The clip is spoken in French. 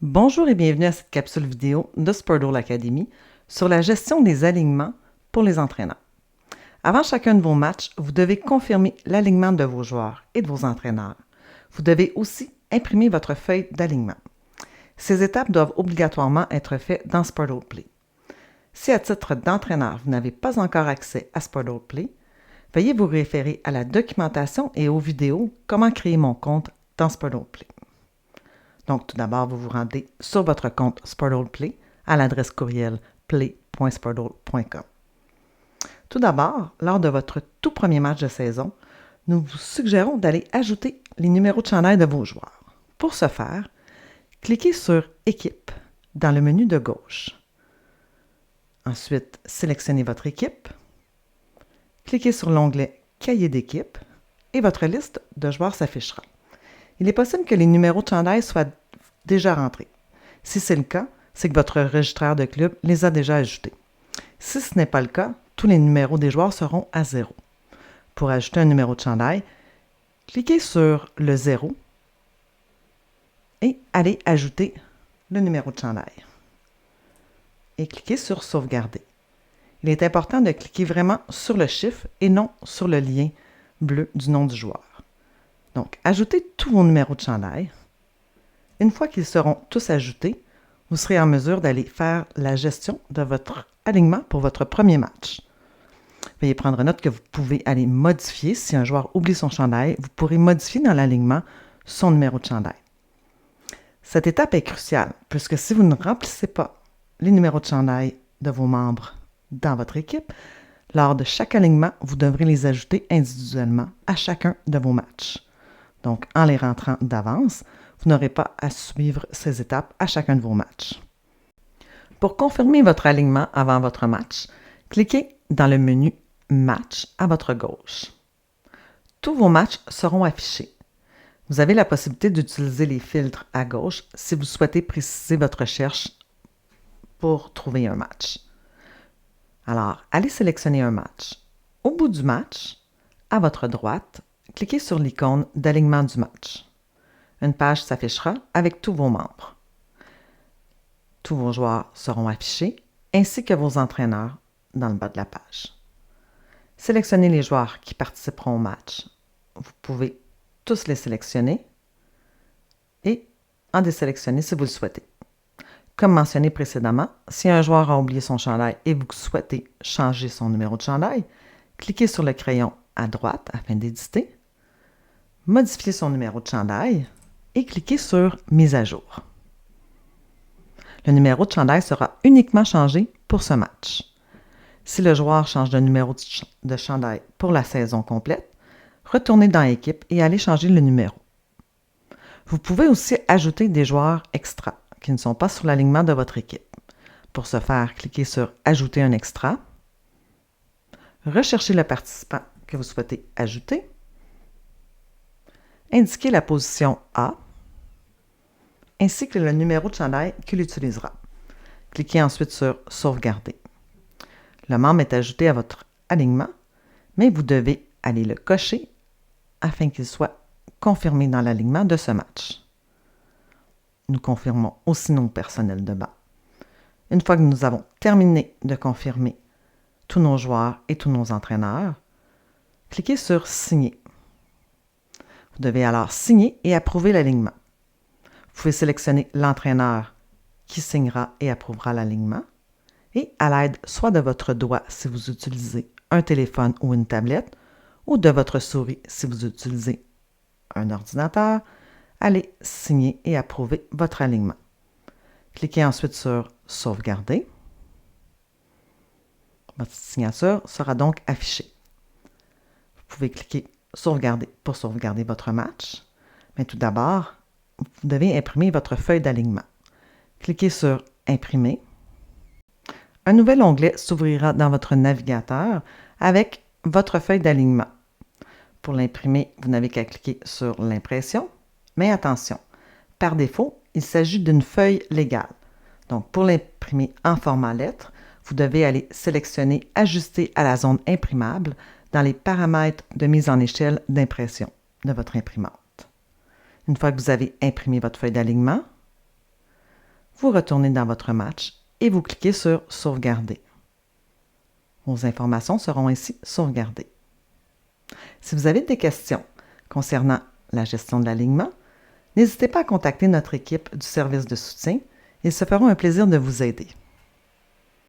Bonjour et bienvenue à cette capsule vidéo de Spurtle Academy sur la gestion des alignements pour les entraîneurs. Avant chacun de vos matchs, vous devez confirmer l'alignement de vos joueurs et de vos entraîneurs. Vous devez aussi imprimer votre feuille d'alignement. Ces étapes doivent obligatoirement être faites dans Spurtle Play. Si à titre d'entraîneur, vous n'avez pas encore accès à Spurtle Play, veuillez vous référer à la documentation et aux vidéos « Comment créer mon compte » dans Spurtle Play. Donc, tout d'abord, vous vous rendez sur votre compte Spurtle Play à l'adresse courriel play.spurtle.com. Tout d'abord, lors de votre tout premier match de saison, nous vous suggérons d'aller ajouter les numéros de chandail de vos joueurs. Pour ce faire, cliquez sur « Équipe » dans le menu de gauche. Ensuite, sélectionnez votre équipe, cliquez sur l'onglet « Cahier d'équipe » et votre liste de joueurs s'affichera. Il est possible que les numéros de chandail soient déjà rentrés. Si c'est le cas, c'est que votre registraire de club les a déjà ajoutés. Si ce n'est pas le cas, tous les numéros des joueurs seront à 0. Pour ajouter un numéro de chandail, cliquez sur le 0 et allez ajouter le numéro de chandail. Et cliquez sur Sauvegarder. Il est important de cliquer vraiment sur le chiffre et non sur le lien bleu du nom du joueur. Donc, ajoutez tous vos numéros de chandail. Une fois qu'ils seront tous ajoutés, vous serez en mesure d'aller faire la gestion de votre alignement pour votre premier match. Veuillez prendre note que vous pouvez aller modifier. Si un joueur oublie son chandail, vous pourrez modifier dans l'alignement son numéro de chandail. Cette étape est cruciale, puisque si vous ne remplissez pas les numéros de chandail de vos membres dans votre équipe, lors de chaque alignement, vous devrez les ajouter individuellement à chacun de vos matchs. Donc, en les rentrant d'avance, vous n'aurez pas à suivre ces étapes à chacun de vos matchs. Pour confirmer votre alignement avant votre match, cliquez dans le menu « Match » à votre gauche. Tous vos matchs seront affichés. Vous avez la possibilité d'utiliser les filtres à gauche si vous souhaitez préciser votre recherche pour trouver un match. Alors, allez sélectionner un match. Au bout du match, à votre droite, cliquez sur l'icône d'alignement du match. Une page s'affichera avec tous vos membres. Tous vos joueurs seront affichés, ainsi que vos entraîneurs dans le bas de la page. Sélectionnez les joueurs qui participeront au match. Vous pouvez tous les sélectionner et en désélectionner si vous le souhaitez. Comme mentionné précédemment, si un joueur a oublié son chandail et vous souhaitez changer son numéro de chandail, cliquez sur le crayon à droite afin d'éditer, modifiez son numéro de chandail et cliquez sur « Mise à jour ». Le numéro de chandail sera uniquement changé pour ce match. Si le joueur change de numéro de chandail pour la saison complète, retournez dans Équipe et allez changer le numéro. Vous pouvez aussi ajouter des joueurs extra qui ne sont pas sur l'alignement de votre équipe. Pour ce faire, cliquez sur « Ajouter un extra », recherchez le participant que vous souhaitez ajouter, indiquez la position A, ainsi que le numéro de chandail qu'il utilisera. Cliquez ensuite sur « Sauvegarder ». Le membre est ajouté à votre alignement, mais vous devez aller le cocher afin qu'il soit confirmé dans l'alignement de ce match. Nous confirmons aussi nos personnels de banc. Une fois que nous avons terminé de confirmer tous nos joueurs et tous nos entraîneurs, cliquez sur « Signer ». Vous devez alors signer et approuver l'alignement. Vous pouvez sélectionner l'entraîneur qui signera et approuvera l'alignement et à l'aide soit de votre doigt si vous utilisez un téléphone ou une tablette ou de votre souris si vous utilisez un ordinateur, allez signer et approuver votre alignement. Cliquez ensuite sur « Sauvegarder ». Votre signature sera donc affichée. Vous pouvez cliquer « Sauvegarder » pour sauvegarder votre match. Mais tout d'abord, vous devez imprimer votre feuille d'alignement. Cliquez sur « Imprimer ». Un nouvel onglet s'ouvrira dans votre navigateur avec votre feuille d'alignement. Pour l'imprimer, vous n'avez qu'à cliquer sur l'impression. Mais attention, par défaut, il s'agit d'une feuille légale. Donc, pour l'imprimer en format lettre, vous devez aller sélectionner « Ajuster à la zone imprimable » dans les paramètres de mise en échelle d'impression de votre imprimante. Une fois que vous avez imprimé votre feuille d'alignement, vous retournez dans votre match et vous cliquez sur « Sauvegarder ». Vos informations seront ainsi sauvegardées. Si vous avez des questions concernant la gestion de l'alignement, n'hésitez pas à contacter notre équipe du service de soutien. Ils se feront un plaisir de vous aider.